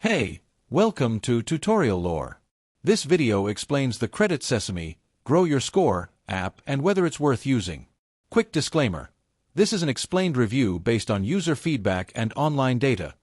Hey, welcome to Tutorial Lore. This video explains the Credit Sesame Grow Your Score app and whether it's worth using. Quick disclaimer. This is an explained review based on user feedback and online data,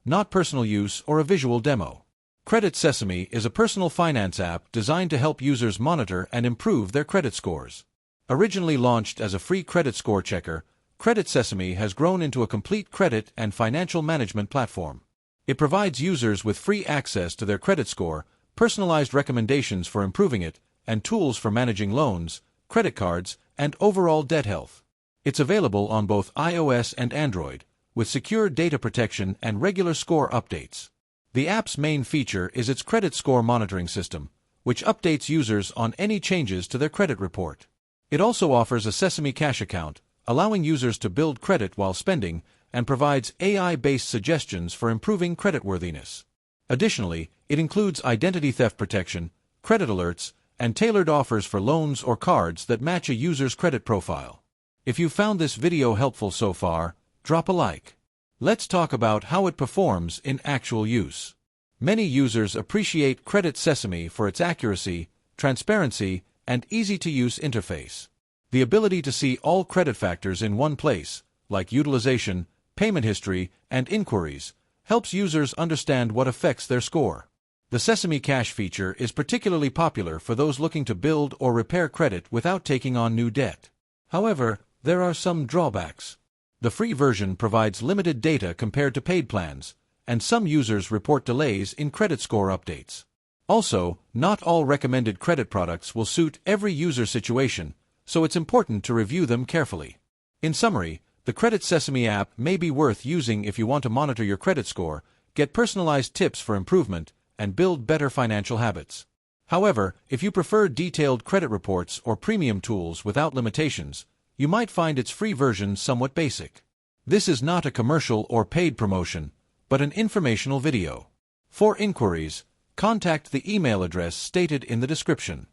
not personal use or a visual demo. Credit Sesame is a personal finance app designed to help users monitor and improve their credit scores. Originally launched as a free credit score checker, Credit Sesame has grown into a complete credit and financial management platform. It provides users with free access to their credit score, personalized recommendations for improving it, and tools for managing loans, credit cards, and overall debt health. It's available on both iOS and Android, with secure data protection and regular score updates. The app's main feature is its credit score monitoring system, which updates users on any changes to their credit report. It also offers a Sesame Cash account, allowing users to build credit while spending, and provides AI-based suggestions for improving creditworthiness. Additionally, it includes identity theft protection, credit alerts, and tailored offers for loans or cards that match a user's credit profile. If you found this video helpful so far, drop a like. Let's talk about how it performs in actual use. Many users appreciate Credit Sesame for its accuracy, transparency, and easy-to-use interface. The ability to see all credit factors in one place, like utilization, payment history, and inquiries, helps users understand what affects their score. The Sesame Cash feature is particularly popular for those looking to build or repair credit without taking on new debt. However, there are some drawbacks. The free version provides limited data compared to paid plans, and some users report delays in credit score updates. Also, not all recommended credit products will suit every user situation, so it's important to review them carefully. In summary, the Credit Sesame app may be worth using if you want to monitor your credit score, get personalized tips for improvement, and build better financial habits. However, if you prefer detailed credit reports or premium tools without limitations, you might find its free version somewhat basic. This is not a commercial or paid promotion, but an informational video. For inquiries, contact the email address stated in the description.